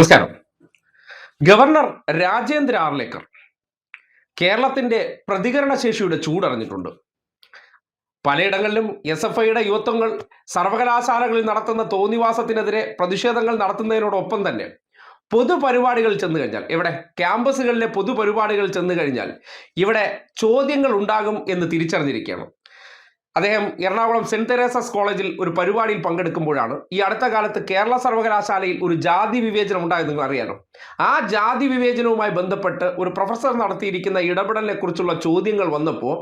നമസ്കാരം. ഗവർണർ രാജേന്ദ്ര ആർലേക്കർ കേരളത്തിന്റെ പ്രതികരണശേഷിയുടെ ചൂടറിഞ്ഞിട്ടുണ്ട്. പലയിടങ്ങളിലും SFIയുടെ യുവത്വങ്ങൾ സർവകലാശാലകളിൽ നടത്തുന്ന തോന്നിവാസത്തിനെതിരെ പ്രതിഷേധങ്ങൾ നടത്തുന്നതിനോടൊപ്പം തന്നെ പൊതുപരിപാടികൾ ചെന്നു കഴിഞ്ഞാൽ, ഇവിടെ ക്യാമ്പസുകളിലെ പൊതുപരിപാടികൾ ചെന്നു കഴിഞ്ഞാൽ ഇവിടെ ചോദ്യങ്ങൾ ഉണ്ടാകും എന്ന് തിരിച്ചറിഞ്ഞിരിക്കുകയാണ്. അദ്ദേഹം എറണാകുളം സെന്റ് തെരേസസ് കോളേജിൽ ഒരു പരിപാടിയിൽ പങ്കെടുക്കുമ്പോഴാണ് ഈ അടുത്ത കാലത്ത് കേരള സർവകലാശാലയിൽ ഒരു ജാതി വിവേചനം ഉണ്ടായത് നിങ്ങൾ അറിയാലോ. ആ ജാതി വിവേചനവുമായി ബന്ധപ്പെട്ട് ഒരു പ്രൊഫസർ നടത്തിയിരിക്കുന്ന ഇടപെടലിനെ കുറിച്ചുള്ള ചോദ്യങ്ങൾ വന്നപ്പോൾ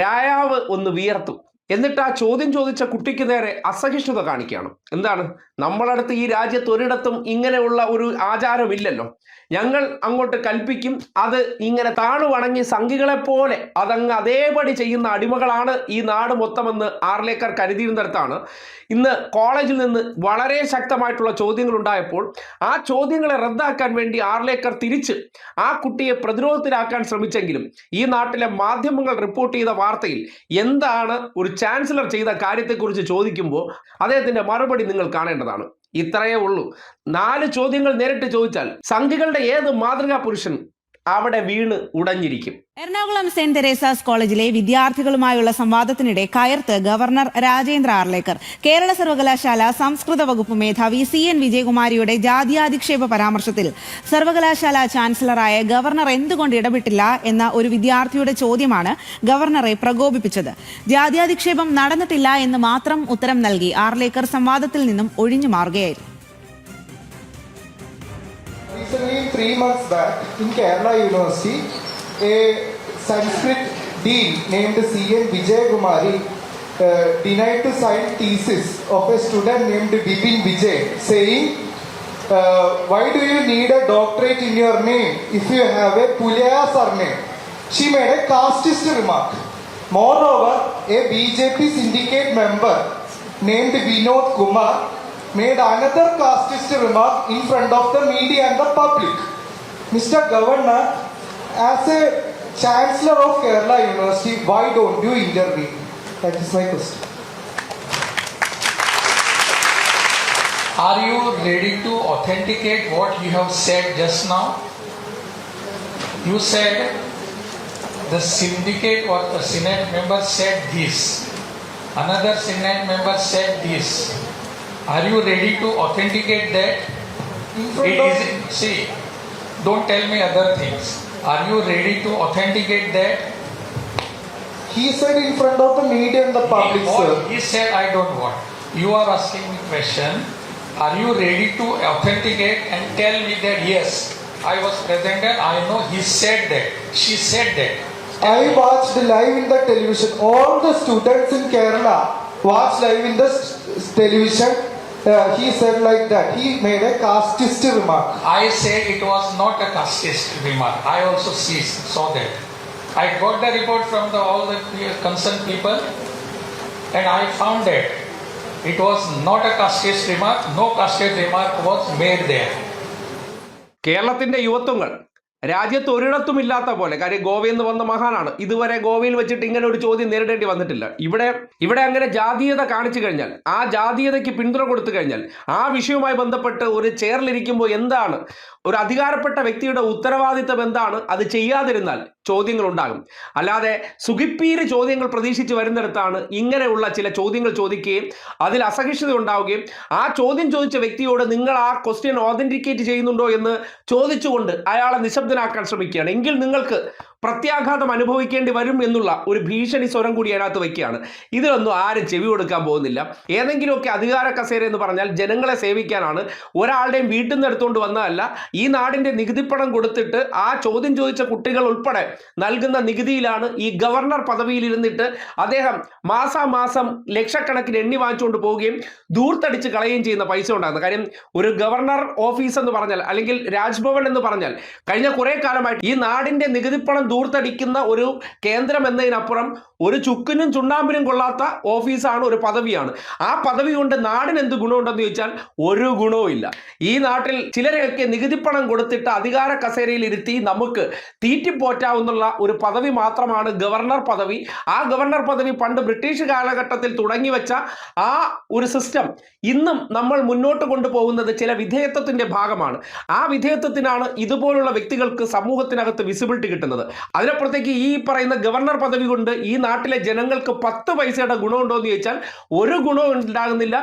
രായാവ് ഒന്ന് വിയർത്തു. എന്നിട്ട് ആ ചോദ്യം ചോദിച്ച കുട്ടിക്ക് നേരെ അസഹിഷ്ണുത കാണിക്കുകയാണ്. എന്താണ്, നമ്മളടുത്ത് ഈ രാജ്യത്ത് ഒരിടത്തും ഇങ്ങനെയുള്ള ഒരു ആചാരമില്ലല്ലോ, ഞങ്ങൾ അങ്ങോട്ട് കൽപ്പിക്കും, അത് ഇങ്ങനെ താണു വണങ്ങി സംഘികളെ പോലെ അതങ്ങ് അതേപടി ചെയ്യുന്ന അടിമകളാണ് ഈ നാട് മൊത്തമെന്ന് ആർലേക്കർ കരുതിയിരുന്നിടത്താണ് ഇന്ന് കോളേജിൽ നിന്ന് വളരെ ശക്തമായിട്ടുള്ള ചോദ്യങ്ങൾ ഉണ്ടായപ്പോൾ ആ ചോദ്യങ്ങളെ റദ്ദാക്കാൻ വേണ്ടി ആർലേക്കർ തിരിച്ച് ആ കുട്ടിയെ പ്രതിരോധത്തിലാക്കാൻ ശ്രമിച്ചെങ്കിലും ഈ നാട്ടിലെ മാധ്യമങ്ങൾ റിപ്പോർട്ട് ചെയ്ത വാർത്തയിൽ എന്താണ് ഒരു ചാൻസലർ ചെയ്ത കാര്യത്തെക്കുറിച്ച് ചോദിക്കുമ്പോൾ അദ്ദേഹത്തിന്റെ മറുപടി നിങ്ങൾ കാണേണ്ടതാണ്. ഇത്രയേ ഉള്ളൂ. 4 ചോദ്യങ്ങൾ നേരിട്ട് ചോദിച്ചാൽ സംഘികളുടെ ഏത് മാതൃകാ പുരുഷൻ അവിടെ വീണ് ഉടഞ്ഞിരിക്കും. എറണാകുളം സെന്റ് തെരേസാസ് കോളേജിലെ വിദ്യാർത്ഥികളുമായുള്ള സംവാദത്തിനിടെ കയർത്ത് ഗവർണർ രാജേന്ദ്ര ആർലേക്കർ കേരള സർവകലാശാല സംസ്കൃത വകുപ്പ് മേധാവി CN വിജയകുമാരിയുടെ ജാതിയാധിക്ഷേപ പരാമർശത്തിൽ സർവകലാശാല ചാൻസലറായ ഗവർണർ എന്തുകൊണ്ട് ഇടപെട്ടില്ല എന്ന ഒരു വിദ്യാർത്ഥിയുടെ ചോദ്യമാണ് ഗവർണറെ പ്രകോപിപ്പിച്ചത്. ജാതിയാധിക്ഷേപം നടന്നിട്ടില്ല എന്ന് മാത്രം ഉത്തരം നൽകി ആർലേക്കർ സംവാദത്തിൽ നിന്നും ഒഴിഞ്ഞു മാറുകയായിരുന്നു. Recently, 3 months back, in Kerala University, a Sanskrit dean named CN Vijayakumari denied to sign thesis of a student named Bipin Vijay, saying, why do you need a doctorate in your name if you have a Pulaya surname? She made a casteist remark. Moreover, a BJP syndicate member named Vinod Kumar made another casteist remark in front of the media and the public. Mr. Governor, as a Chancellor of Kerala University, why don't you intervene? That is my question. Are you ready to authenticate what you have said just now? You said the syndicate or the Senate member said this. Another Senate member said this. Are you ready to authenticate that? See, don't tell me other things. Are you ready to authenticate that? He said in front of the media and the public, sir. He said, I don't want. You are asking me question. Are you ready to authenticate and tell me that yes, I was present there, I know he said that, she said that. I watched live in the television. All the students in Kerala watched live in the television. He said like that. He made a casteist remark. I said it was not a casteist remark. I also saw that. I got the report from all the concerned people and I found that it was not a casteist remark. No casteist remark was made there. കേരളത്തിന്റെ യുവത്വങ്ങൾ രാജ്യത്ത് ഒരിടത്തുമില്ലാത്ത പോലെ, കാര്യം ഗോവയിൽ നിന്ന് വന്ന മഹാനാണ്, ഇതുവരെ ഗോവയിൽ വെച്ചിട്ട് ഇങ്ങനെ ഒരു ചോദ്യം നേരിടേണ്ടി വന്നിട്ടില്ല. ഇവിടെ അങ്ങനെ ജാതീയത കാണിച്ചു കഴിഞ്ഞാൽ, ആ ജാതീയതയ്ക്ക് പിന്തുണ കൊടുത്തു കഴിഞ്ഞാൽ, ആ വിഷയവുമായി ബന്ധപ്പെട്ട് ഒരു ചെയറിലിരിക്കുമ്പോൾ എന്താണ് ഒരു അധികാരപ്പെട്ട വ്യക്തിയുടെ ഉത്തരവാദിത്തം, എന്താണ് അത് ചെയ്യാതിരുന്നാൽ ചോദ്യങ്ങൾ ഉണ്ടാകും. അല്ലാതെ സുഖിപ്പീര് ചോദ്യങ്ങൾ പ്രതീക്ഷിച്ച് വരുന്നിടത്താണ് ഇങ്ങനെയുള്ള ചില ചോദ്യങ്ങൾ ചോദിക്കുകയും അതിൽ അസഹിഷ്ണുത ഉണ്ടാവുകയും ആ ചോദ്യം ചോദിച്ച വ്യക്തിയോട് നിങ്ങൾ ആ ക്വസ്റ്റ്യൻ ഓതന്റിക്കേറ്റ് ചെയ്യുന്നുണ്ടോ എന്ന് ചോദിച്ചുകൊണ്ട് അയാളെ നിശബ്ദനാക്കാൻ ശ്രമിക്കുകയാണ്. എങ്കിൽ നിങ്ങൾക്ക് പ്രത്യാഘാതം അനുഭവിക്കേണ്ടി വരും എന്നുള്ള ഒരു ഭീഷണി സ്വരം കൂടി അതിനകത്ത് വയ്ക്കുകയാണ്. ഇതിലൊന്നും ആരും ചെവി കൊടുക്കാൻ പോകുന്നില്ല. ഏതെങ്കിലുമൊക്കെ അധികാര കസേര എന്ന് പറഞ്ഞാൽ ജനങ്ങളെ സേവിക്കാനാണ്, ഒരാളുടെയും വീട്ടിൽ നിന്ന് എടുത്തുകൊണ്ട് വന്നതല്ല. ഈ നാടിൻ്റെ നികുതിപ്പണം കൊടുത്തിട്ട് ആ ചോദ്യം ചോദിച്ച കുട്ടികൾ ഉൾപ്പെടെ നൽകുന്ന നികുതിയിലാണ് ഈ ഗവർണർ പദവിയിൽ ഇരുന്നിട്ട് അദ്ദേഹം മാസാമാസം ലക്ഷക്കണക്കിന് എണ്ണി വാങ്ങിച്ചുകൊണ്ട് പോവുകയും ദൂർത്തടിച്ച് കളയുകയും ചെയ്യുന്ന പൈസ ഉണ്ടാകുന്നത്. കാര്യം ഒരു ഗവർണർ ഓഫീസ് എന്ന് പറഞ്ഞാൽ, അല്ലെങ്കിൽ രാജ്ഭവൻ എന്ന് പറഞ്ഞാൽ, കഴിഞ്ഞ കുറേ കാലമായിട്ട് ഈ നാടിൻ്റെ നികുതിപ്പണം ദൂർത്തടിക്കുന്ന ഒരു കേന്ദ്രം എന്നതിനപ്പുറം ഒരു ചുക്കിനും ചുണ്ണാമ്പിനും കൊള്ളാത്ത ഓഫീസാണ്, ഒരു പദവിയാണ്. ആ പദവി കൊണ്ട് നാടിന് എന്ത് ഗുണമുണ്ടെന്ന് ചോദിച്ചാൽ ഒരു ഗുണവും ഇല്ല. ഈ നാട്ടിൽ ചിലരെയൊക്കെ നികുതിപ്പണം കൊടുത്തിട്ട് അധികാര കസേരയിൽ ഇരുത്തി നമുക്ക് തീറ്റിപ്പോറ്റാവുന്നുള്ള ഒരു പദവി മാത്രമാണ് ഗവർണർ പദവി. ആ ഗവർണർ പദവി പണ്ട് ബ്രിട്ടീഷ് കാലഘട്ടത്തിൽ തുടങ്ങി വെച്ച ആ ഒരു സിസ്റ്റം ഇന്നും നമ്മൾ മുന്നോട്ട് കൊണ്ടുപോകുന്നത് ചില വിധേയത്വത്തിന്റെ ഭാഗമാണ്. ആ വിധേയത്വത്തിനാണ് ഇതുപോലുള്ള വ്യക്തികൾക്ക് സമൂഹത്തിനകത്ത് വിസിബിലിറ്റി കിട്ടുന്നത്. അതിനപ്പുറത്തേക്ക് ഈ പറയുന്ന ഗവർണർ പദവി കൊണ്ട് ഈ നാട്ടിലെ ജനങ്ങൾക്ക് 10 പൈസയുടെ ഗുണമുണ്ടോ എന്ന് ചോദിച്ചാൽ ഒരു ഗുണവും ഉണ്ടാകുന്നില്ല.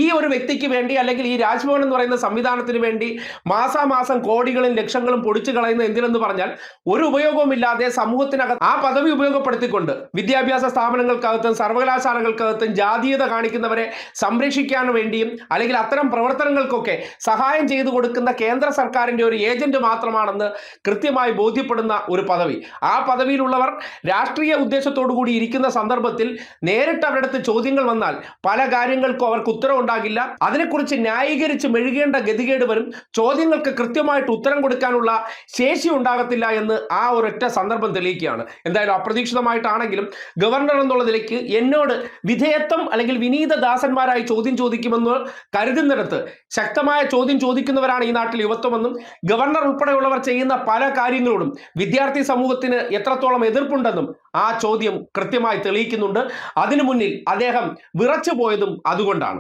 ഈ ഒരു വ്യക്തിക്ക് വേണ്ടി അല്ലെങ്കിൽ ഈ രാജ്ഭവൻ എന്ന് പറയുന്ന സംവിധാനത്തിന് വേണ്ടി മാസാമാസം കോടികളും ലക്ഷങ്ങളും പൊടിച്ചു കളയുന്ന എന്തിനെന്ന് പറഞ്ഞാൽ ഒരു ഉപയോഗവുമില്ലാതെ സമൂഹത്തിനകത്ത് ആ പദവി ഉപയോഗപ്പെടുത്തിക്കൊണ്ട് വിദ്യാഭ്യാസ സ്ഥാപനങ്ങൾക്കകത്തും സർവകലാശാലകൾക്കകത്തും ജാതീയത കാണിക്കുന്നവരെ സംരക്ഷിക്കാൻ വേണ്ടിയും അല്ലെങ്കിൽ അത്തരം പ്രവർത്തനങ്ങൾക്കൊക്കെ സഹായം ചെയ്തു കൊടുക്കുന്ന കേന്ദ്ര സർക്കാരിന്റെ ഒരു ഏജന്റ് മാത്രമാണെന്ന് കൃത്യമായി ബോധ്യപ്പെടുന്ന ഒരു പദവി. ആ പദവിയിലുള്ളവർ രാഷ്ട്രീയ ഉദ്ദേശത്തോടു കൂടി ഇരിക്കുന്ന സന്ദർഭത്തിൽ നേരിട്ട് അവരുടെ അടുത്ത് ചോദ്യങ്ങൾ വന്നാൽ പല കാര്യങ്ങൾക്കും അവർക്ക് ഉത്തരം ഉണ്ടാകില്ല. അതിനെക്കുറിച്ച് ന്യായീകരിച്ച് മെഴുകേണ്ട ഗതികേട് വരും. ചോദ്യങ്ങൾക്ക് കൃത്യമായിട്ട് ഉത്തരം കൊടുക്കാനുള്ള ശേഷി ഉണ്ടാകത്തില്ല എന്ന് ആ ഒരൊറ്റ സന്ദർഭം തെളിയിക്കുകയാണ്. എന്തായാലും അപ്രതീക്ഷിതമായിട്ടാണെങ്കിലും ഗവർണർ എന്നുള്ള നിലയ്ക്ക് എന്നോട് വിധേയത്വം അല്ലെങ്കിൽ വിനീതദാസന്മാരായി ചോദ്യം ചോദിക്കുമെന്ന് കരുതുന്നിടത്ത് ശക്തമായ ചോദ്യം ചോദിക്കുന്നവരാണ് ഈ നാട്ടിൽ യുവത്വമെന്നും ഗവർണർ ഉൾപ്പെടെയുള്ളവർ ചെയ്യുന്ന പല കാര്യങ്ങളോടും വിദ്യാർത്ഥി സമൂഹത്തിന് എത്രത്തോളം എതിർപ്പുണ്ടെന്നും ആ ചോദ്യം കൃത്യമായി തെളിയിക്കുന്നുണ്ട്. അതിനു മുന്നിൽ അദ്ദേഹം വിറച്ചു പോയതും അതുകൊണ്ടാണ്.